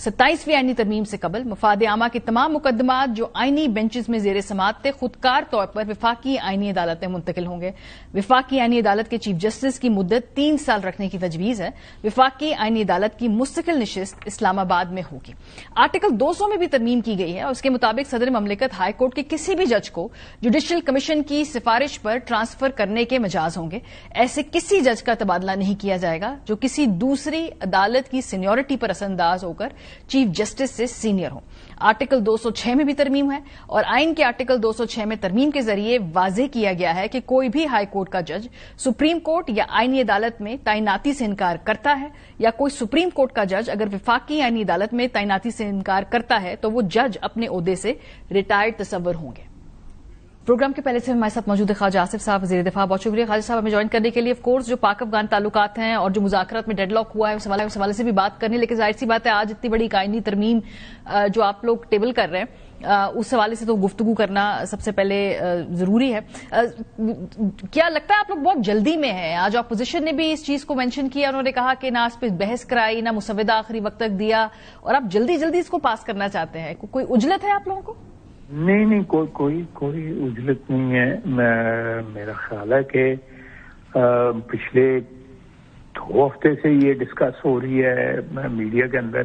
27ویں آئینی ترمیم سے قبل مفاد عامہ کے تمام مقدمات جو آئینی بینچز میں زیر سماعت تھے خودکار طور پر وفاقی آئینی عدالت میں منتقل ہوں گے. وفاقی آئینی عدالت کے چیف جسٹس کی مدت 3 سال رکھنے کی تجویز ہے. وفاقی آئینی عدالت کی مستقل نشست اسلام آباد میں ہوگی. آرٹیکل 200 میں بھی ترمیم کی گئی ہے اور اس کے مطابق صدر مملکت ہائی کورٹ کے کسی بھی جج کو جوڈیشل کمیشن کی سفارش پر ٹرانسفر کرنے کے مجاز ہوں گے. ایسے کسی جج کا تبادلہ نہیں کیا جائے گا جو کسی دوسری عدالت کی سینیورٹی پر اثر انداز ہو کر چیف جسٹس سے سینئر ہوں. آرٹیکل 206 میں بھی ترمیم ہے اور آئین کے آرٹیکل 206 میں ترمیم کے ذریعے واضح کیا گیا ہے کہ کوئی بھی ہائی کورٹ کا جج سپریم کورٹ یا آئینی عدالت میں تعیناتی سے انکار کرتا ہے یا کوئی سپریم کورٹ کا جج اگر وفاقی آئینی عدالت میں تعیناتی سے انکار کرتا ہے تو وہ جج اپنے عہدے سے ریٹائرڈ تصور ہوں گے. پروگرام کے پہلے سے ہمارے ساتھ موجود ہے خواجہ آصف صاحب وزیر دفاع. بہت شکریہ خواجہ صاحب ہمیں جوائن کرنے کے لیے. آف کورس جو پاک افغان تعلقات ہیں اور جو مذاکرات میں ڈیڈ لاک ہوا ہے اس حوالے سے بھی بات کرنی, لیکن ظاہر سی بات ہے آج اتنی بڑی آئینی ترمیم جو آپ لوگ ٹیبل کر رہے ہیں اس حوالے سے تو گفتگو کرنا سب سے پہلے ضروری ہے. کیا لگتا ہے آپ لوگ بہت جلدی میں ہیں؟ آج اپوزیشن نے بھی اس چیز کو مینشن کیا, انہوں نے کہا کہ نہ اس پہ بحث کرائی نہ مسودہ آخری وقت تک دیا اور آپ جلدی اس کو پاس کرنا چاہتے ہیں. کوئی عجلت ہے آپ لوگوں کو؟ نہیں کوئی اجلت نہیں ہے. میرا خیال ہے کہ پچھلے 2 ہفتے سے یہ ڈسکس ہو رہی ہے میڈیا کے اندر,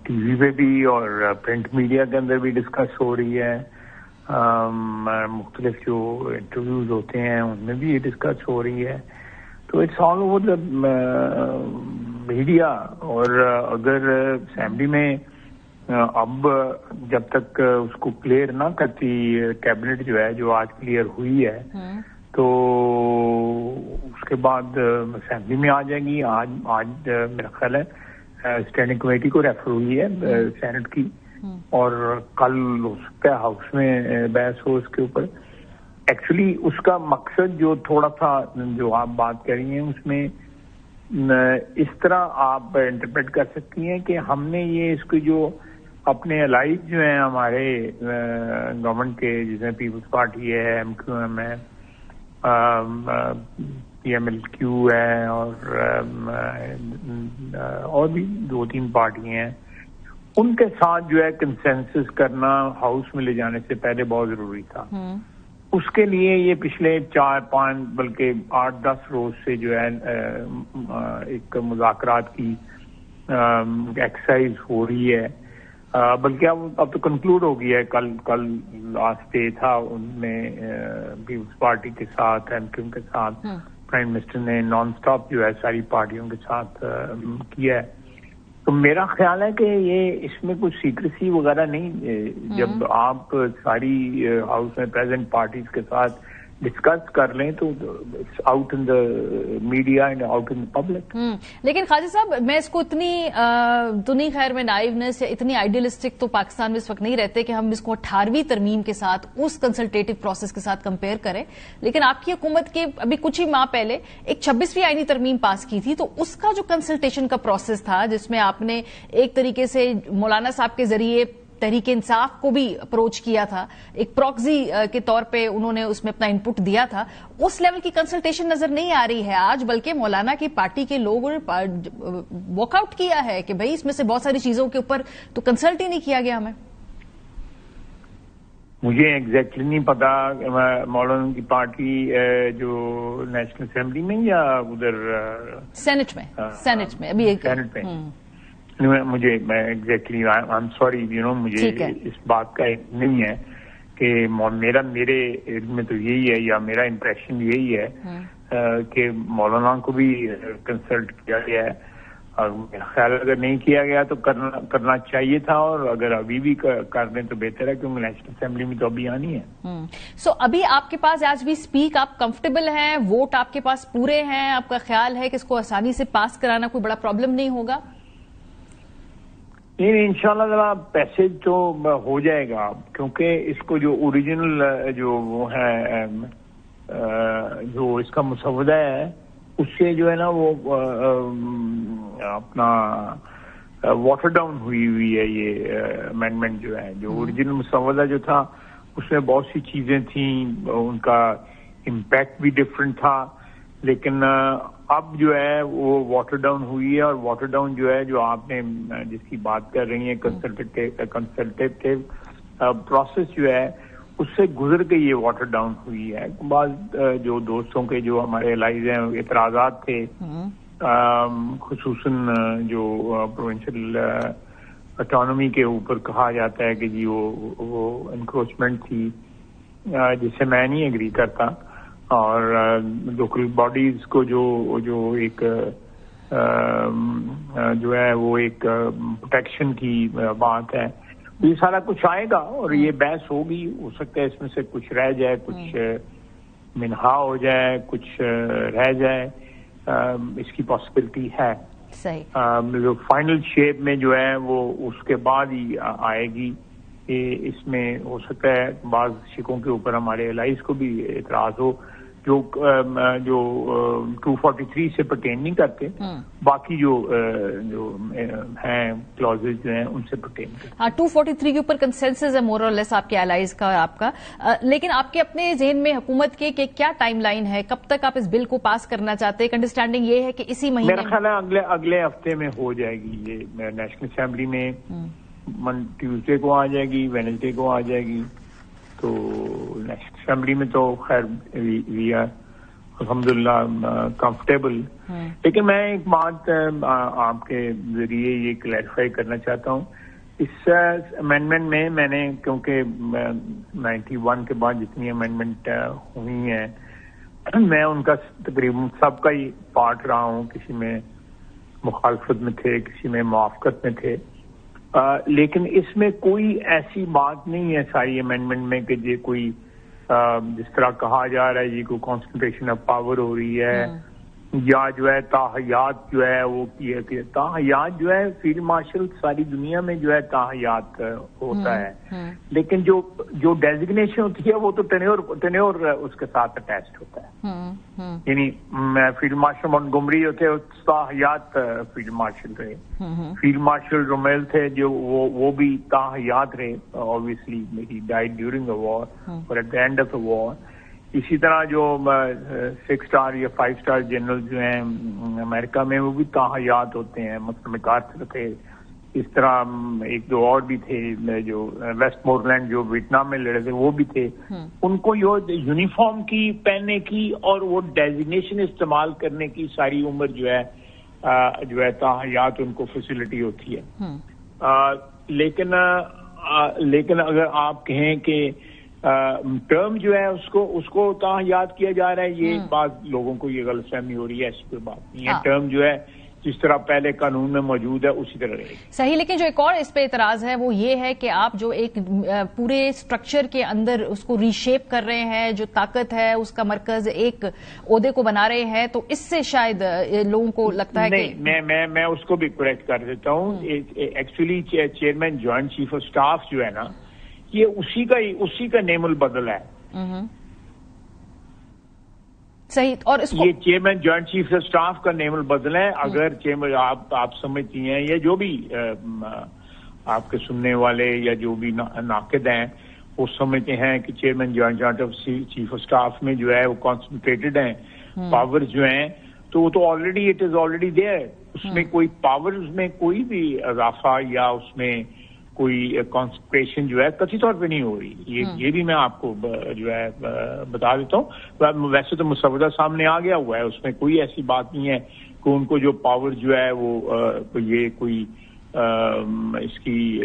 ٹی وی پہ بھی اور پرنٹ میڈیا کے اندر بھی ڈسکس ہو رہی ہے. مختلف جو انٹرویوز ہوتے ہیں ان میں بھی یہ ڈسکس ہو رہی ہے. تو it's all over the media. اور اگر اسمبلی میں اب جب تک اس کو کلیئر نہ کرتی کیبنٹ جو ہے جو آج کلیئر ہوئی ہے تو اس کے بعد اسمبلی میں آ جائے گی. آج میرا خیال ہے اسٹینڈنگ کمیٹی کو ریفر ہوئی ہے سینٹ کی اور کل ہو سکتا ہے ہاؤس میں بحث ہو اس کے اوپر. ایکچولی اس کا مقصد جو تھوڑا سا جو آپ بات کر رہی ہیں اس میں اس طرح آپ انٹرپریٹ کر سکتی ہیں کہ ہم نے یہ اس کو جو اپنے الائز جو ہیں ہمارے گورنمنٹ کے جس میں پیپلز پارٹی ہے, ایم کیو ایم ہے, پی ایم ایل کیو ہے اور بھی 2-3 پارٹی ہیں, ان کے ساتھ جو ہے کنسنسس کرنا ہاؤس میں لے جانے سے پہلے بہت ضروری تھا. اس کے لیے یہ پچھلے 4-5 بلکہ 8-10 روز سے جو ہے ایک مذاکرات کی ایکسرسائز ہو رہی ہے. بلکہ اب تو کنکلوڈ ہو گیا ہے. کل لاسٹ ڈے تھا. ان میں پیپلز پارٹی کے ساتھ ایم کیو ایم کے ساتھ پرائم منسٹر نے نان سٹاپ جو ہے ساری پارٹیوں کے ساتھ کیا ہے. تو میرا خیال ہے کہ یہ اس میں کچھ سیکریسی وغیرہ نہیں. جب آپ ساری ہاؤس میں پریزنٹ پارٹیز کے ساتھ ڈسکس کر لیں تو out in the media and out in the public. لیکن خواجہ صاحب میں اس کو اتنی تو نہیں, خیر میں نائیونیس یا اتنی آئیڈیلسٹک تو پاکستان میں اس وقت نہیں رہتے کہ ہم اس کو 18ویں ترمیم کے ساتھ اس کنسلٹیٹو پروسیس کے ساتھ کمپیئر کریں. لیکن آپ کی حکومت کے ابھی کچھ ہی ماہ پہلے ایک 26ویں آئینی ترمیم پاس کی تھی, تو اس کا جو کنسلٹیشن کا پروسیس تھا جس میں آپ نے ایک طریقے سے مولانا صاحب کے ذریعے تحریک انصاف کو بھی اپروچ کیا تھا, ایک پراکزی کے طور پہ انہوں نے اس میں اپنا انپٹ دیا تھا, اس لیول کی کنسلٹیشن نظر نہیں آ رہی ہے آج. بلکہ مولانا کی پارٹی کے لوگوں نے واک آؤٹ کیا ہے کہ بھائی اس میں سے بہت ساری چیزوں کے اوپر تو کنسلٹ ہی نہیں کیا گیا. ہمیں مجھے ایگزیکٹلی نہیں پتا مولانا کی پارٹی جو نیشنل اسمبلی میں یا ادھر سینٹ میں ابھی ایک سینٹ میں مجھے ایگزیکٹلی آئی ایم سوری مجھے اس بات کا نہیں ہے کہ میرے علم میں تو یہی ہے یا میرا امپریشن یہی ہے کہ مولانا کو بھی کنسلٹ کیا گیا ہے. اور میرا خیال اگر نہیں کیا گیا تو کرنا چاہیے تھا, اور اگر ابھی بھی کر دیں تو بہتر ہے کیونکہ نیشنل اسمبلی میں تو ابھی آنی ہے. سو ابھی آپ کے پاس ایز وی اسپیک آپ کمفرٹیبل ہیں, ووٹ آپ کے پاس پورے ہیں, آپ کا خیال ہے کہ اس کو آسانی سے پاس کرانا کوئی بڑا پرابلم نہیں ہوگا؟ نہیں, انشاءاللہ ذرا پیسج تو ہو جائے گا کیونکہ اس کو جو اوریجنل جو وہ ہے جو اس کا مسودہ ہے اس سے جو ہے نا وہ اپنا واٹر ڈاؤن ہوئی ہے یہ امینڈمنٹ جو ہے. جو اوریجنل مسودہ جو تھا اس میں بہت سی چیزیں تھیں, ان کا امپیکٹ بھی ڈفرینٹ تھا. لیکن اب جو ہے وہ واٹر ڈاؤن ہوئی ہے، اور واٹر ڈاؤن جو ہے جو آپ نے جس کی بات کر رہی ہیں کنسلٹیو پروسیس جو ہے اس سے گزر کے یہ واٹر ڈاؤن ہوئی ہے. بعض جو دوستوں کے جو ہمارے الائز ہیں اعتراضات تھے، خصوصاً جو پروونشل اٹانومی کے اوپر کہا جاتا ہے کہ جی وہ انکروچمنٹ تھی، جس سے میں نہیں ایگری کرتا. اور لوکل باڈیز کو جو ایک جو ہے وہ ایک پروٹیکشن کی بات ہے، یہ سارا کچھ آئے گا اور یہ بحث ہوگی. ہو سکتا ہے اس میں سے کچھ رہ جائے، کچھ منہا ہو جائے، کچھ رہ جائے، اس کی پاسبلٹی ہے. جو فائنل شیپ میں جو ہے وہ اس کے بعد ہی آئے گی. اس میں ہو سکتا ہے بعض شکوں کے اوپر ہمارے الائز کو بھی اعتراض ہو جو 243 سے پرٹین نہیں کرتے، باقی جو ہیں کلوزز جو ہیں ان سے پرٹین کرتے. ہاں 243 کے اوپر کنسنسس ہے مور اور لیس آپ کے الائز کا اور آپ کا، لیکن آپ کے اپنے ذہن میں حکومت کے کہ کیا ٹائم لائن ہے، کب تک آپ اس بل کو پاس کرنا چاہتے ہیں؟ ایک انڈرسٹینڈنگ یہ ہے کہ اسی مہینے میرا خیال ہے اگلے ہفتے میں ہو جائے گی. یہ نیشنل اسمبلی میں ٹیوزڈے کو آ جائے گی، وینسڈے کو آ جائے گی. تو نیشنل اسمبلی میں تو خیر وی آر الحمدللہ کمفرٹیبل. لیکن میں ایک بات آپ کے ذریعے یہ کلیریفائی کرنا چاہتا ہوں. اس امینڈمنٹ میں نے کیونکہ 91 کے بعد جتنی امینڈمنٹ ہوئی ہیں میں ان کا تقریباً سب کا ہی پارٹ رہا ہوں. کسی میں مخالفت میں تھے، کسی میں موافقت میں تھے، لیکن اس میں کوئی ایسی بات نہیں ہے ساری امینڈمنٹ میں کہ یہ کوئی جس طرح کہا جا رہا ہے یہ کوئی کانسنٹریشن آف پاور ہو رہی ہے یا جو ہے تاحیات جو ہے وہ کہ تاحیات جو ہے فیلڈ مارشل ساری دنیا میں جو ہے تاحیات ہوتا ہے، لیکن جو ڈیزگنیشن ہوتی ہے وہ تو ٹینیور اس کے ساتھ اٹیچڈ ہوتا ہے. یعنی فیلڈ مارشل مونٹگومری ہوتے تاحیات فیلڈ مارشل رہے، فیلڈ مارشل رومیل تھے جو وہ بھی تاحیات رہے. obviously he died during the war or at the end of the war. اسی طرح جو 6 اسٹار یا 5 اسٹار جنرل جو ہیں امریکہ میں وہ بھی تاحیات ہوتے ہیں، مثلا میکارتھر تھے. اس طرح ایک دو اور بھی تھے جو ویسٹ مورلینڈ جو ویتنام میں لڑے تھے وہ بھی تھے. ان کو یونیفارم کی پہننے کی اور وہ ڈیزگنیشن استعمال کرنے کی ساری عمر جو ہے تاحیات ان کو فیسلٹی ہوتی ہے. لیکن اگر آپ کہیں کہ ٹرم جو ہے اس کو تاحیات کیا جا رہا ہے، یہ بعض لوگوں کو یہ غلط فہمی ہو رہی ہے. ایسی کوئی بات نہیں ہے. ٹرم جو ہے جس طرح پہلے قانون میں موجود ہے اسی طرح رہے گی. صحیح. لیکن جو ایک اور اس پہ اعتراض ہے وہ یہ ہے کہ آپ جو ایک پورے اسٹرکچر کے اندر اس کو ری شیپ کر رہے ہیں، جو طاقت ہے اس کا مرکز ایک عہدے کو بنا رہے ہیں، تو اس سے شاید لوگوں کو لگتا ہے نہیں. میں اس کو بھی کریکٹ کر دیتا ہوں. Actually chairman joint chief of staff جو ہے نا یہ اسی کا نیم البدل ہے. صحیح. اور اس کو یہ chairman joint chief of staff کا نیم البدل ہے. اگر چیئرمین آپ سمجھتی ہیں یا جو بھی آپ کے سننے والے یا جو بھی ناقد ہیں وہ سمجھتے ہیں کہ chairman joint chief of staff میں جو ہے وہ کانسنٹریٹڈ ہیں پاور جو ہیں، تو وہ تو already it is already there. اس میں کوئی پاور میں کوئی بھی اضافہ یا اس میں کوئی کانسنٹریشن جو ہے قطعی طور پہ نہیں ہو رہی. یہ بھی میں آپ کو جو ہے بتا دیتا ہوں. ویسے تو مسودہ سامنے آ گیا ہوا ہے، اس میں کوئی ایسی بات نہیں ہے کہ ان کو جو پاور جو ہے وہ یہ کوئی اس کی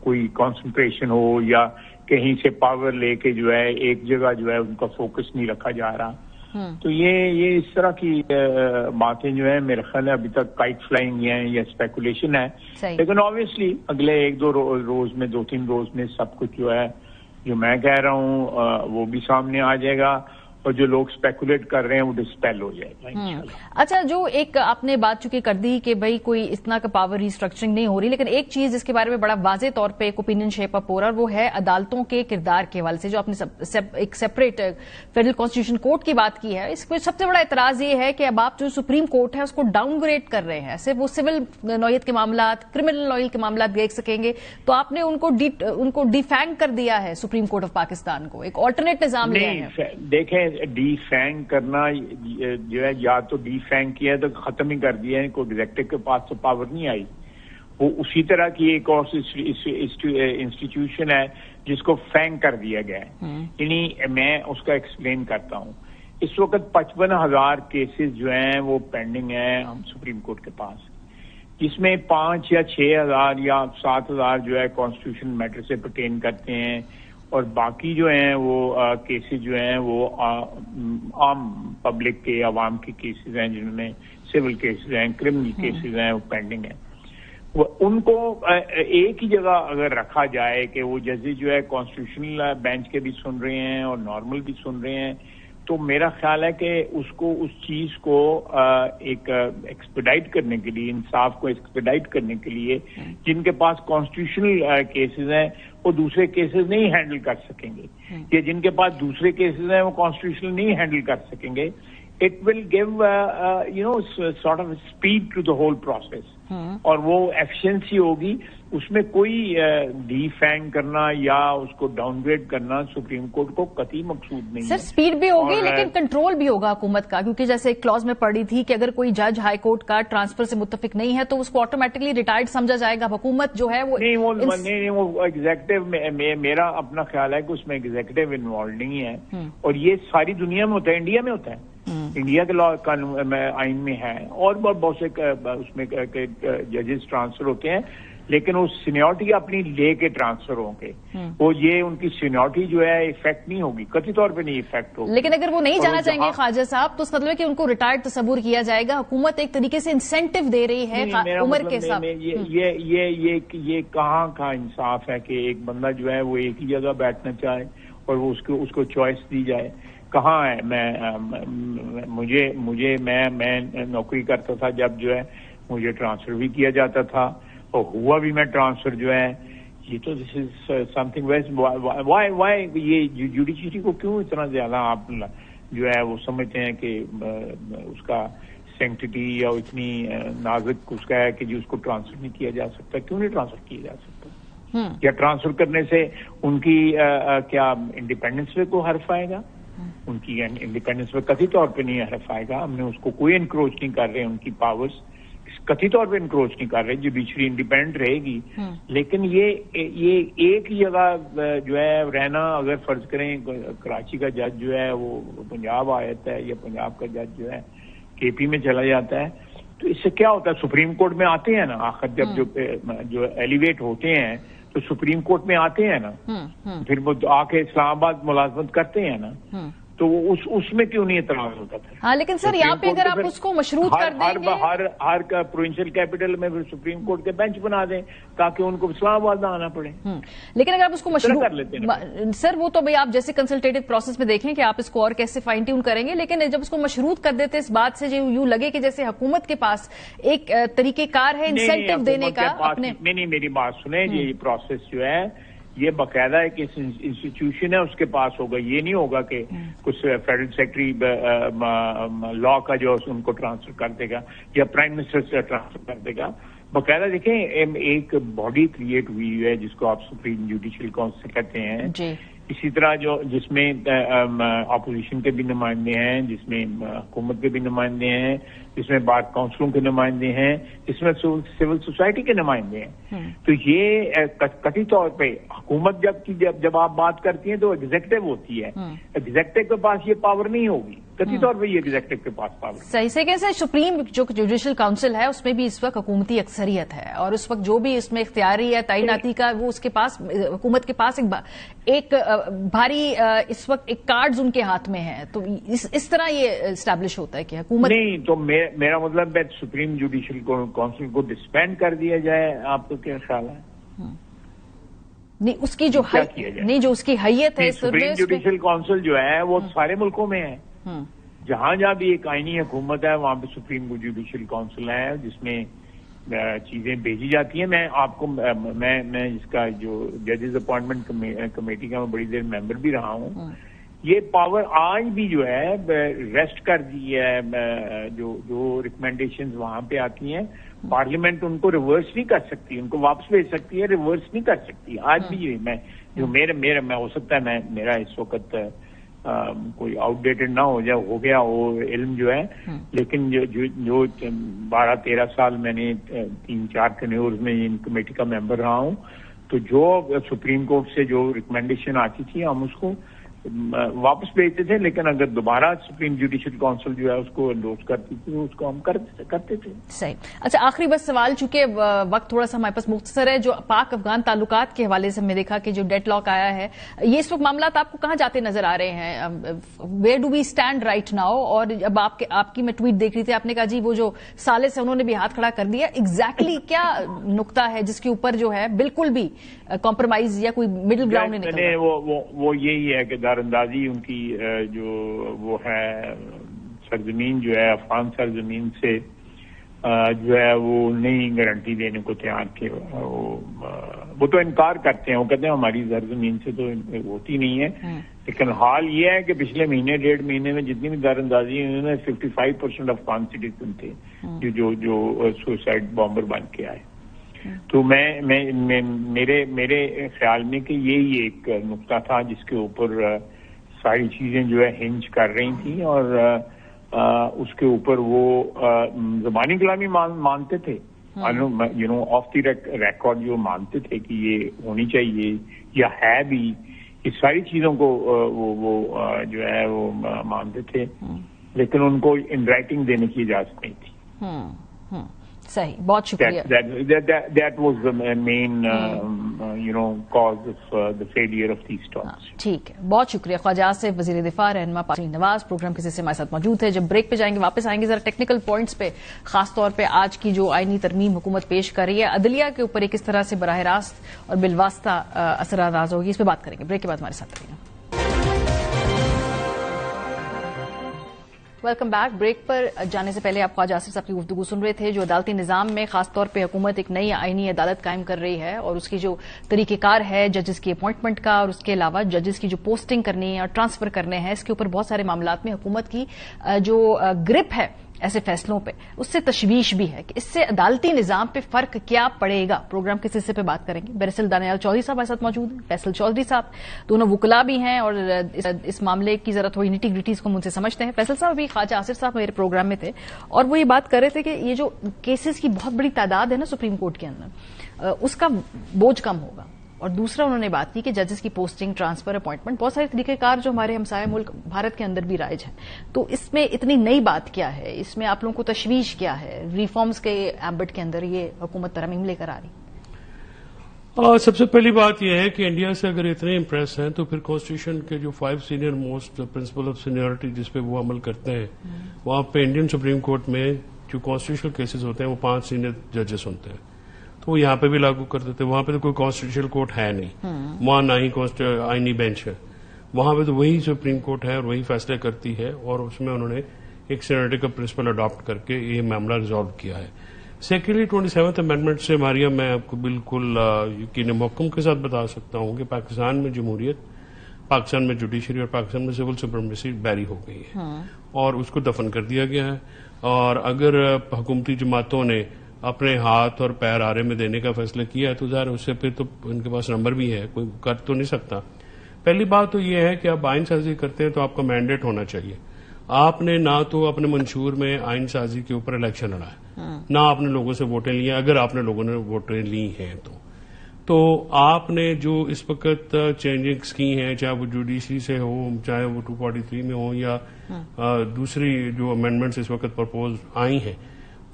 کوئی کانسنٹریشن ہو یا کہیں سے پاور لے کے جو ہے ایک جگہ جو ہے ان کا فوکس نہیں رکھا جا رہا. تو یہ اس طرح کی باتیں جو ہیں میرے خیال ہے ابھی تک کائٹ فلائنگ ہیں یا اسپیکولیشن ہے. لیکن آبویسلی اگلے 1-2 روز میں 2-3 روز میں سب کچھ جو ہے جو میں کہہ رہا ہوں وہ بھی سامنے آ جائے گا اور جو لوگ اسپیکولیٹ کر رہے ہیں وہ ڈسپیل ہو جائے گا. اچھا، جو ایک آپ نے بات چکی کر دی کہ بھائی کوئی اتنا کا پاور ریسٹرکچرنگ نہیں ہو رہی، لیکن ایک چیز جس کے بارے میں بڑا واضح طور پہ ایک اوپینین شیپ اپ ہو رہا ہے وہ ہے عدالتوں کے کردار کے حوالے سے. جو آپ نے ایک سیپریٹ فیڈرل کانسٹیٹیوشن کورٹ کی بات کی ہے، اس میں سب سے بڑا اعتراض یہ ہے کہ اب آپ جو سپریم کورٹ ہے اس کو ڈاؤن گریڈ کر رہے ہیں. صرف وہ سول نوعیت کے معاملات، کرمنل نوعیت کے معاملات دیکھ سکیں گے، تو آپ نے ان کو ڈیفینگ کر دیا ہے سپریم کورٹ آف پاکستان کو، ایک آلٹرنیٹ نظام لیا ہے. دیکھیں ڈی فینگ کرنا جو ہے یا تو ڈی فینگ کیا ہے تو ختم ہی کر دیا ہے, کوئی ایگزیکٹو کے پاس تو پاور نہیں آئی. وہ اسی طرح کی ایک اور انسٹیٹیوشن ہے جس کو فینگ کر دیا گیا ہے. یعنی میں اس کا ایکسپلین کرتا ہوں. اس وقت 55,000 کیسز جو ہیں وہ پینڈنگ ہیں ہم سپریم کورٹ کے پاس, جس میں 5 یا 6,000 یا 7,000 جو ہے کانسٹیٹیوشن میٹر سے پرٹین کرتے ہیں, اور باقی جو ہیں وہ کیسز جو ہیں وہ عام پبلک کے, عوام کے کیسز ہیں, جنہوں میں سول کیسز ہیں, کرمنل کیسز ہیں, وہ پینڈنگ ہیں. ان کو ایک ہی جگہ اگر رکھا جائے کہ وہ ججز جو ہے کانسٹیٹیوشنل بینچ کے بھی سن رہے ہیں اور نارمل بھی سن رہے ہیں, تو میرا خیال ہے کہ اس چیز کو ایک ایکسپیڈائٹ کرنے کے لیے, انصاف کو ایکسپیڈائٹ کرنے کے لیے, جن کے پاس کانسٹیٹیوشنل کیسز ہیں وہ دوسرے کیسز نہیں ہینڈل کر سکیں گے, یا جن کے پاس دوسرے کیسز ہیں وہ کانسٹیٹیوشنل نہیں ہینڈل کر سکیں گے. It will give, sort of speed to the whole process. اور وہ ایفیشنسی ہوگی. اس میں کوئی ڈی فینگ کرنا یا اس کو ڈاؤن گریڈ کرنا سپریم کورٹ کو قطعی مقصود نہیں ہے. سر سپیڈ بھی ہوگی لیکن کنٹرول بھی ہوگا حکومت کا, کیونکہ جیسے ایک کلوز میں پڑھی تھی کہ اگر کوئی جج ہائی کورٹ کا ٹرانسفر سے متفق نہیں ہے تو اس کو آٹومیٹکلی ریٹائرڈ سمجھا جائے گا. حکومت جو ہے وہ ایگزیکٹو, میرا اپنا خیال ہے کہ اس میں ایگزیکٹو انوالو نہیں ہے, اور یہ ساری دنیا میں ہوتا ہے, انڈیا میں ہوتا ہے, انڈیا کے لا آئین میں ہے, اور بہت سے اس میں ججز ٹرانسفر ہوتے ہیں, لیکن وہ سینیورٹی اپنی لے کے ٹرانسفر ہوں گے. وہ یہ ان کی سینیورٹی جو ہے افیکٹ نہیں ہوگی, قطعی طور پہ نہیں افیکٹ ہوگی. لیکن اگر وہ نہیں جانا چاہیں گے خواجہ صاحب تو اس مطلب ہے کہ ان کو ریٹائرڈ تصور کیا جائے گا. حکومت ایک طریقے سے انسینٹو دے رہی ہے عمر کے حساب. یہ کہاں کا انصاف ہے کہ ایک بندہ جو ہے وہ ایک ہی جگہ بیٹھنا چاہے اور وہ اس کو چوائس دی جائے. کہاں ہے؟ میں نوکری کرتا تھا جب جو ہے مجھے ٹرانسفر بھی کیا جاتا تھا, اور ہوا بھی میں ٹرانسفر جو ہے. یہ تو دس از سم تھنگ ویسٹ. وائی یہ جوڈیشری کو کیوں اتنا زیادہ آپ جو ہے وہ سمجھتے ہیں کہ اس کا سینکٹیٹی یا اتنی نازک اس کا ہے کہ جو اس کو ٹرانسفر نہیں کیا جا سکتا؟ کیوں نہیں ٹرانسفر کیا جا سکتا؟ یا ٹرانسفر کرنے سے ان کی کیا انڈیپینڈنس پہ کوئی حرف آئے گا؟ ان کی انڈیپینڈنس پہ قطعی طور پہ نہیں حرف آئے گا. ہم نے اس کو کوئی انکروچ نہیں کر رہے, ان کی پاورز قطعی طور پہ انکروچ نہیں کر رہے. جوڈیشری انڈیپینڈنٹ رہے گی, لیکن یہ ایک ہی جگہ جو ہے رہنا, اگر فرض کریں کراچی کا جج جو ہے وہ پنجاب آ جاتا ہے, یا پنجاب کا جج جو ہے کے پی میں چلا جاتا ہے, تو اس سے کیا ہوتا ہے؟ سپریم کورٹ میں آتے ہیں نا آخر, جب جو ایلیویٹ ہوتے ہیں تو سپریم کورٹ میں آتے ہیں نا, پھر وہ آ کے اسلام آباد ملازمت کرتے ہیں نا, تو اس میں کیوں نہیں اعتراض ہوتا تھا؟ ہاں لیکن سر یہاں پہ اگر آپ اس کو مشروط کر دیں گے, ہر پروونشل کیپٹل میں سپریم کورٹ کے بینچ بنا دیں تاکہ ان کو اسلام آباد نہ آنا پڑے. لیکن اگر آپ اس کو مشروط کر لیتے ہیں سر, وہ تو بھائی آپ جیسے کنسلٹیٹو پروسیس میں دیکھیں کہ آپ اس کو اور کیسے فائن ٹیون کریں گے, لیکن جب اس کو مشروط کر دیتے اس بات سے یوں لگے کہ جیسے حکومت کے پاس ایک طریقہ کار ہے انسینٹیو دینے کا اپنے. نہیں, میری بات سنیں, یہ پروسیس جو ہے یہ باقاعدہ ایک انسٹیٹیوشن ہے اس کے پاس ہوگا. یہ نہیں ہوگا کہ کچھ فیڈرل سیکرٹری لا کا جو ان کو ٹرانسفر کر دے گا یا پرائم منسٹر سے ٹرانسفر کر دے گا. باقاعدہ دیکھیں ایک باڈی کریٹ ہوئی ہے جس کو آپ سپریم جوڈیشل کونسل کہتے ہیں. اسی طرح جس میں اپوزیشن کے بھی نمائندے ہیں, جس میں حکومت کے بھی نمائندے ہیں, جس میں بار کونسلوں کے نمائندے ہیں, جس میں سول سوسائٹی کے نمائندے ہیں. تو یہ قطعی طور پہ حکومت جب آپ بات کرتی ہیں تو ایگزیکٹو ہوتی ہے, ایگزیکٹو کے پاس یہ پاور نہیں ہوگی. قطعی طور پہ یہ ایگزیکٹو کے پاس پاور. صحیح سے کہ سپریم جو جوڈیشل کاؤنسل ہے اس میں بھی اس وقت حکومتی اکثریت ہے, اور اس وقت جو بھی اس میں اختیاری ہے تعیناتی کا, وہ اس کے پاس حکومت کے پاس ایک بھاری اس وقت ایک کارڈز ان کے ہاتھ میں ہیں. تو اس طرح یہ اسٹیبلش ہوتا ہے کہ حکومت نہیں. تو میرا مطلب ہے سپریم جوڈیشل کاؤنسل کو ڈسبینڈ کر دیا جائے. آپ کو کیا خیال ہے؟ نہیں, اس کی جو نہیں جو اس کی حیثیت ہے سپریم جوڈیشل کاؤنسل جو ہے وہ سارے ملکوں میں ہے. جہاں جہاں بھی ایک آئینی حکومت ہے وہاں پہ سپریم جوڈیشل کاؤنسل ہے جس میں چیزیں بھیجی جاتی ہیں. میں آپ کو میں اس کا جو ججز اپوائنٹمنٹ کمیٹی کا میں بڑی دیر ممبر بھی رہا ہوں. یہ پاور آج بھی جو ہے ریسٹ کر دی ہے. جو ریکمینڈیشنز وہاں پہ آتی ہیں پارلیمنٹ ان کو ریورس نہیں کر سکتی, ان کو واپس بھیج سکتی ہے, ریورس نہیں کر سکتی. آج بھی میں ہو سکتا ہے میرا اس وقت کوئی آؤٹ ڈیٹڈ نہ ہو جائے، ہو گیا وہ علم جو ہے. لیکن جو 12-13 سال میں نے 3-4 ٹینیورز میں ان کمیٹی کا ممبر رہا ہوں، تو جو سپریم کورٹ سے جو ریکمینڈیشن آتی تھی ہم اس کو واپس بھیجتے تھے، لیکن اگر دوبارہ سپریم جوڈیشل کونسل جو ہے اس کو انڈورس کرتی تھی اس کو ہم کرتے تھے. صحیح. اچھا، آخری بس سوال، چونکہ وقت تھوڑا سا ہمارے پاس مختصر ہے، جو پاک افغان تعلقات کے حوالے سے ہم نے دیکھا کہ جو ڈیڈ لاک آیا ہے، یہ اس وقت معاملات آپ کو کہاں جاتے نظر آ رہے ہیں؟ Where do we stand right now? اور اب آپ کی میں ٹویٹ دیکھ رہی تھی، آپ نے کہا جی وہ جو ثالث ہے انہوں نے بھی ہاتھ کھڑا کر دیا. ایگزیکٹلی کیا نقطہ ہے جس کے اوپر جو ہے بالکل بھی کمپرومائز یا کوئی مڈل گراؤنڈ نہیں نکل رہا؟ وہ یہی ہے کہ دار اندازی ان کی جو وہ ہے سرزمین جو ہے افغان سرزمین سے جو ہے وہ نہیں گارنٹی دینے کو تیار تھے. وہ تو انکار کرتے ہیں، وہ کہتے ہیں ہماری سرزمین سے تو ہوتی نہیں ہے. لیکن حال یہ ہے کہ پچھلے مہینے 1.5 مہینے میں جتنی بھی دار اندازی انہوں نے 55% افغان سٹیزن تھے جو سوسائڈ بامبر بن کے آئے. تو میرے خیال میں کہ یہی ایک نقطہ تھا جس کے اوپر ساری چیزیں جو ہے ہنج کر رہی تھیں، اور اس کے اوپر وہ زبانی کلامی مانتے تھے، آف دی ریکارڈ جو مانتے تھے کہ یہ ہونی چاہیے یا ہے بھی، اس ساری چیزوں کو وہ جو ہے وہ مانتے تھے، لیکن ان کو ان رائٹنگ دینے کی اجازت نہیں تھی. صحیح، بہت شکریہ. That was the main cause of the failure of these talks. ٹھیک ہے، بہت شکریہ. خواجہ آصف، وزیر دفاع رہنما پارٹی نواز، پروگرام کسی سے ہمارے ساتھ موجود ہے. جب بریک پہ جائیں گے واپس آئیں گے ذرا ٹیکنیکل پوائنٹس پہ، خاص طور پہ آج کی جو آئینی ترمیم حکومت پیش کر رہی ہے عدلیہ کے اوپر کس طرح سے براہ راست اور بالواسطہ اثر انداز ہوگی، اس پہ بات کریں گے. بریک کے بعد ہمارے ساتھ رہیے. Welcome back. بریک پر جانے سے پہلے آپ خواجہ آصف صاحب کی گفتگو سن رہے تھے. جو عدالتی نظام میں خاص طور پہ حکومت ایک نئی آئینی عدالت قائم کر رہی ہے، اور اس کی جو طریقہ کار ہے ججز کی اپوائنٹمنٹ کا، اور اس کے علاوہ ججز کی جو پوسٹنگ کرنی ہے اور ٹرانسفر کرنے ہیں، اس کے اوپر بہت سارے معاملات میں حکومت کی جو گرپ ہے ایسے فیصلوں پہ، اس سے تشویش بھی ہے کہ اس سے عدالتی نظام پہ فرق کیا پڑے گا. پروگرام کے سلسلے پہ بات کریں گے. بیرسل دانیال چودھری صاحب ہمارے ساتھ موجود ہیں، فیصل چودھری صاحب، دونوں وکلا بھی ہیں اور اس معاملے کی ذرا تھوڑی نیٹی گریٹیز کو مجھ سے سمجھتے ہیں. فیصل صاحب ابھی خواجہ آصف صاحب میرے پروگرام میں تھے اور وہ یہ بات کر رہے تھے کہ یہ جو کیسز کی بہت بڑی تعداد ہے نا سپریم کورٹ کے اندر، اس کا بوجھ کم ہوگا. اور دوسرا انہوں نے بات کی کہ ججز کی پوسٹنگ، ٹرانسفر، اپوائنٹمنٹ، بہت سارے طریقہ کار جو ہمارے ہمسایہ ملک بھارت کے اندر بھی رائج ہیں. تو اس میں اتنی نئی بات کیا ہے؟ اس میں آپ لوگوں کو تشویش کیا ہے؟ ریفارمز کے ایمبٹ کے اندر یہ حکومت ترمیم لے کر آ رہی. سب سے پہلی بات یہ ہے کہ انڈیا سے اگر اتنے امپریس ہیں تو پھر کانسٹیٹیوشن کے جو 5 senior most principle of seniority جس پہ وہ عمل کرتے ہیں، وہاں پہ انڈین سپریم کورٹ میں جو کانسٹیٹیوشنل کیسز ہوتے ہیں وہ 5 سینئر ججز ہوتے ہیں، تو وہ یہاں پہ بھی لاگو کر دیتے. وہاں پہ تو کوئی کانسٹیٹیوشنل کورٹ ہے نہیں، وہاں نہ ہی آئینی بینچ ہے. وہاں پہ تو وہی سپریم کورٹ ہے اور وہی فیصلے کرتی ہے، اور اس میں انہوں نے ایک سینیورٹی کا پرنسپل اڈاپٹ کر کے یہ معاملہ ریزالو کیا ہے. سیکنڈلی 27th امینڈمنٹ سے ماریا میں آپ کو بالکل یقین محکم کے ساتھ بتا سکتا ہوں کہ پاکستان میں جمہوریت، پاکستان میں جوڈیشری اور پاکستان میں سول سپریمیسی بیری ہو گئی ہے اور اس کو دفن کر دیا گیا ہے. اور اگر حکومتی جماعتوں نے اپنے ہاتھ اور پیر آرے میں دینے کا فیصلہ کیا ہے تو ظاہر اس سے پھر تو ان کے پاس نمبر بھی ہے، کوئی کر تو نہیں سکتا. پہلی بات تو یہ ہے کہ آپ آئین سازی کرتے ہیں تو آپ کا مینڈیٹ ہونا چاہیے. آپ نے نہ تو اپنے منشور میں آئین سازی کے اوپر الیکشن لڑا ہے، نہ آپ نے لوگوں سے ووٹیں لی ہیں. اگر آپ نے لوگوں نے ووٹیں لی ہیں تو آپ نے جو اس وقت چینجنگز کی ہیں، چاہے وہ جوڈیشری سے ہو، چاہے وہ 243 میں ہو یا دوسری جو امینڈمنٹس اس وقت پرپوز آئی ہیں،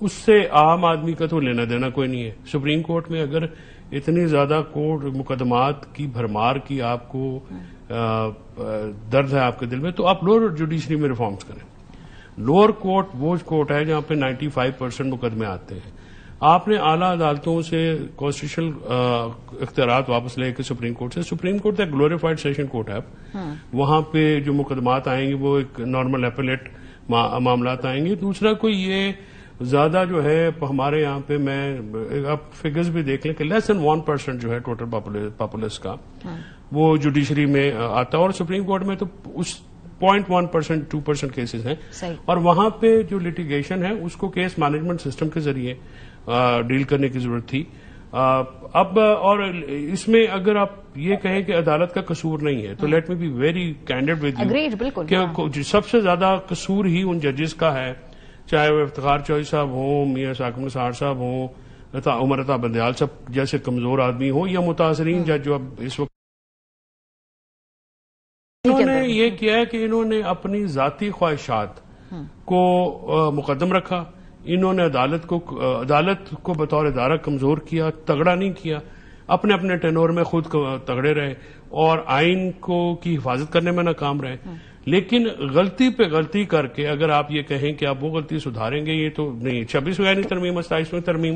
اس سے عام آدمی کا تو لینا دینا کوئی نہیں ہے. سپریم کورٹ میں اگر اتنی زیادہ کورٹ مقدمات کی بھرمار کی آپ کو درد ہے آپ کے دل میں، تو آپ لوور جوڈیشری میں ریفارمز کریں. لوور کورٹ وہ کورٹ ہے جہاں پہ 95% مقدمے آتے ہیں. آپ نے اعلیٰ عدالتوں سے کانسٹیٹیوشنل اختیارات واپس لے کے سپریم کورٹ سے، سپریم کورٹ ایک گلوریفائڈ سیشن کورٹ ہے، وہاں پہ جو مقدمات آئیں گے وہ ایک نارمل اپیلیٹ معاملات آئیں گے. دوسرا کوئی یہ زیادہ جو ہے ہمارے یہاں پہ، میں آپ فگرز بھی دیکھ لیں کہ لیس دین 1% جو ہے ٹوٹل پاپولس کا وہ جوڈیشری میں آتا ہے، اور سپریم کورٹ میں تو اس 0.1% 2% کیسز ہیں. اور وہاں پہ جو لٹیگیشن ہے اس کو کیس مینجمنٹ سسٹم کے ذریعے ڈیل کرنے کی ضرورت تھی. اب اور اس میں اگر آپ یہ کہیں کہ عدالت کا قصور نہیں ہے تو let me be very candid with Agreed, بالکل کہ سب سے زیادہ قصور ہی ان ججز کا ہے، چاہے وہ افتخار چوہدری صاحب ہوں، میاں ثاقب نثار صاحب ہوں، عمر عطا بندیال صاحب جیسے کمزور آدمی ہوں، یا متاثرین جج جو اب اس وقت انہوں نے یہ کیا ہے کہ انہوں نے اپنی ذاتی خواہشات کو مقدم رکھا. انہوں نے عدالت کو بطور ادارہ کمزور کیا، تگڑا نہیں کیا، اپنے اپنے ٹینور میں خود تگڑے رہے اور آئین کی حفاظت کرنے میں ناکام رہے. لیکن غلطی پہ غلطی کر کے اگر آپ یہ کہیں کہ آپ وہ غلطی سدھاریں گے، یہ تو نہیں. 26ویں آئینی ترمیم اور 27ویں ترمیم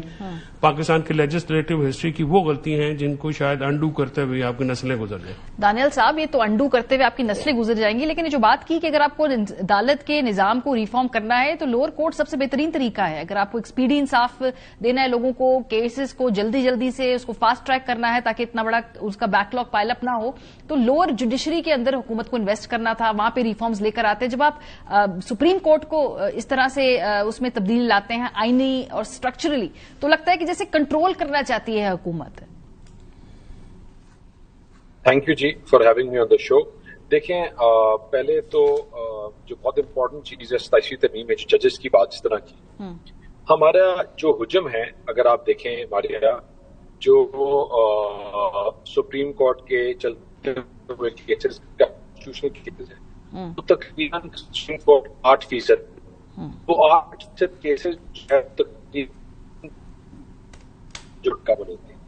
پاکستان کی لیجسلیٹو ہسٹری کی وہ غلطی ہیں جن کو شاید انڈو کرتے ہوئے آپ کی نسلیں گزر جائیں. دانیال صاحب، یہ تو انڈو کرتے ہوئے آپ کی نسلیں گزر جائیں گی، لیکن یہ جو بات کی کہ اگر آپ کو عدالت کے نظام کو ریفارم کرنا ہے تو لوور کورٹ سب سے بہترین طریقہ ہے. اگر آپ کو ایکسپیڈی انصاف دینا ہے لوگوں کو، کیسز کو جلدی سے اس کو فاسٹ ٹریک کرنا ہے تاکہ اتنا بڑا اس کا بیک لاگ پائل اپ نہ ہو، تو لوور جوڈیشری کے اندر حکومت کو انویسٹ کرنا تھا، وہاں پہ ریفارمز لے کر آتے. جب آپ سپریم کورٹ کو اس طرح سے اس میں تبدیلی لاتے ہیں آئینی اور اسٹرکچرلی، تو لگتا ہے کہ جیسے کنٹرول کرنا چاہتی ہے حکومت. Thank you ji for having me on the show. دیکھیں، پہلے تو جو بہت امپورٹنٹ چیز ہے 27ویں ترمیم میں جو ججز کی بات اس طرح کی، ہمارا جو حجم ہے اگر آپ دیکھیں ہمارے جو سپریم کورٹ کے چلتے ہوئے کیسز کانسٹیٹیوشنل کیسز ہیں تو تقریباً سپریم کورٹ 8%، وہ 8% کیسز جو کور ہوتے ہیں.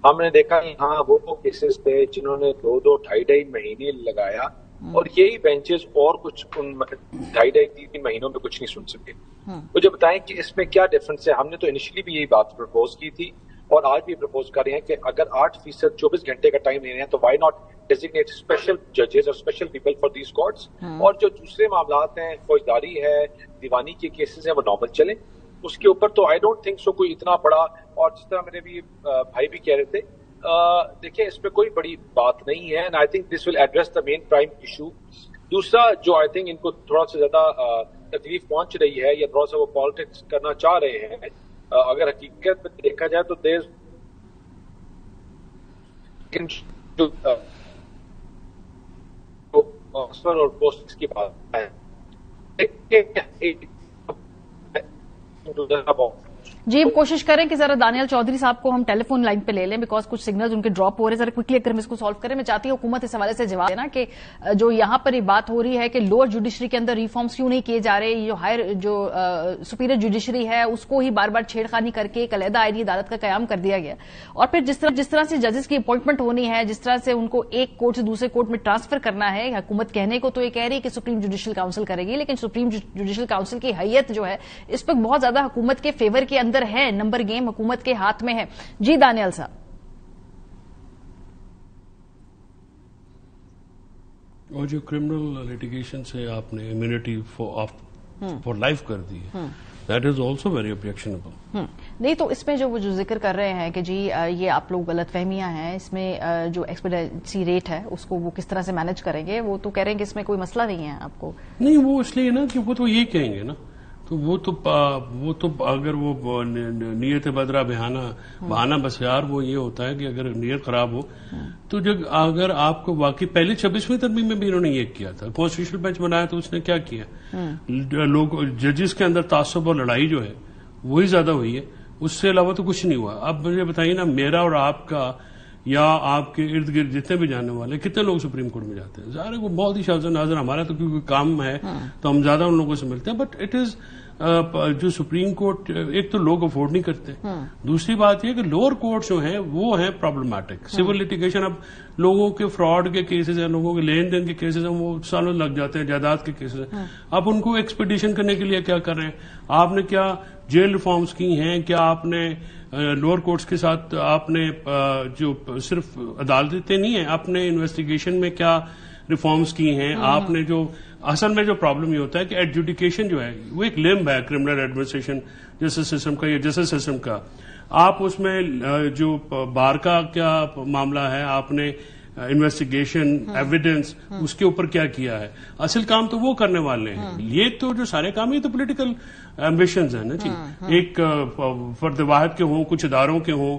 ہم نے دیکھا یہاں وہ کیسز تھے جنہوں نے 2-2.5 مہینے لگایا اور یہی بینچز اور کچھ 2.5-3 مہینوں میں کچھ نہیں سن سکے. مجھے بتائیں کہ اس میں کیا ڈفرنس ہے. ہم نے تو انیشلی بھی یہی بات پرپوز کی تھی اور آج بھی پرپوز کر رہے ہیں کہ اگر 8% 24 گھنٹے کا ٹائم لے رہے ہیں تو وائی ناٹ ڈیزگنیٹ اسپیشل ججز اور special people for these courts. اور جو دوسرے معاملات ہیں، فوجداری ہے، دیوانی کے کیسز ہیں، وہ نارمل چلیں. اس کے اوپر تو آئی ڈونٹ تھنک سو کوئی اتنا بڑا. اور جس طرح میرے بھی بھائی بھی کہہ رہے تھے، دیکھیں اس میں کوئی بڑی بات نہیں ہے. And I think this will address the main prime issue. دوسرا جو آئی تھنک ان کو تھوڑا سا زیادہ تکلیف پہنچ رہی ہے یا تھوڑا سا وہ پالیٹکس کرنا چاہ رہے ہیں، اگر حقیقت میں دیکھا جائے تو دیر اور پوسٹ کی بات ہے. جی کوشش کریں کہ ذرا دانیال چودھری صاحب کو ہم ٹیلی فون لائن پہ لے لیں، بیکاز کچھ سگنلز ان کے ڈراپ ہو رہے ہیں. ذرا کوئکلی اگر ہم اس کو سالو کریں. میں چاہتی ہوں حکومت اس حوالے سے جواب دینا کہ جو یہاں پر یہ بات ہو رہی ہے کہ لوور جوڈیشری کے اندر ریفارمز کیوں نہیں کیے جا رہے، جو سپیریئر جوڈیشری ہے اس کو ہی بار بار چھیڑخانی کر کے ایک علیحدہ آئینی عدالت کا قیام کر دیا گیا. اور پھر جس طرح سے ججز کی اپوائنٹمنٹ ہونی ہے، جس طرح سے ان کو ایک کورٹ سے دوسرے کورٹ میں ٹرانسفر کرنا ہے، حکومت کہنے کو تو یہ کہہ رہی ہے کہ سپریم جوڈیشل کاؤنسل کرے گی، لیکن سپریم جوڈیشل کاؤنسل کی حیثیت جو ہے اس پر بہت زیادہ حکومت کے فیور کے اندر ہے. نمبر گیم حکومت کے ہاتھ میں ہے. جی دانیال صاحب. اور جو کرمنل لیٹیگیشن سے آپ نے امیونٹی فار لائف کر دی ہے، that is also very objectionable. نہیں تو اس میں جو ذکر کر رہے ہیں کہ جی یہ آپ لوگ غلط فہمیاں ہیں، اس میں جو ایکسپیڈیٹسی ریٹ ہے اس کو وہ کس طرح سے مینج کریں گے، وہ تو کہہ رہے ہیں کہ اس میں کوئی مسئلہ نہیں ہے آپ کو. نہیں، وہ اس لیے نا کہ وہ تو یہ کہیں گے نا، تو وہ تو اگر وہ نیت بدرا بہانہ بسیار وہ یہ ہوتا ہے کہ اگر نیت خراب ہو تو اگر آپ کو واقعی پہلے 26ویں ترمیم میں بھی انہوں نے یہ کیا تھا، کانسٹیٹیوشنل بینچ بنایا تو اس نے کیا کیا، لوگ ججز کے اندر تعصب اور لڑائی جو ہے وہی زیادہ ہوئی ہے، اس سے علاوہ تو کچھ نہیں ہوا. اب مجھے بتائیے نا، میرا اور آپ کا یا آپ کے ارد گرد جتنے بھی جانے والے کتنے لوگ سپریم کورٹ میں جاتے ہیں؟ ظاہر ہے وہ بہت ہی شاذ و نادر. ہمارا تو کیونکہ کام ہے تو ہم زیادہ ان لوگوں سے ملتے ہیں، بٹ اٹ از جو سپریم کورٹ ایک تو لوگ افورڈ نہیں کرتے، دوسری بات یہ کہ لوور کورٹ جو ہیں وہ ہیں پرابلمٹک. سول لٹیگیشن، اب لوگوں کے فراڈ کے کیسز ہیں، لوگوں کے لین دین کے کیسز ہیں، وہ سالوں لگ جاتے ہیں. جائیداد کے کیسز ہیں. اب ان کو ایکسپیڈیشن کرنے کے لیے کیا کر رہے ہیں آپ نے؟ کیا جیل ریفارمز کی ہیں؟ کیا آپ نے لوور کورٹس کے ساتھ آپ نے جو صرف عدالتیں نہیں ہیں، آپ نے انویسٹیگیشن میں کیا ریفارمز کی ہیں؟ آپ نے جو اصل میں جو پرابلم یہ ہوتا ہے کہ ایڈجوڈیکیشن جو ہے وہ ایک لمب ہے کرمنل ایڈمنسٹریشن جسٹس سسٹم کا یا جسٹس سسٹم کا. آپ اس میں جو بار کا کیا معاملہ ہے، آپ نے انویسٹیگیشن ایویڈنس اس کے اوپر کیا کیا ہے؟ اصل کام تو وہ کرنے والے ہیں. یہ تو جو سارے کام یہ تو پولیٹیکل ایمبیشنز ہیں نا جی. ایک فرد واحد کے ہوں، کچھ اداروں کے ہوں،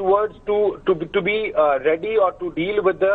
towards to be ready or to deal with the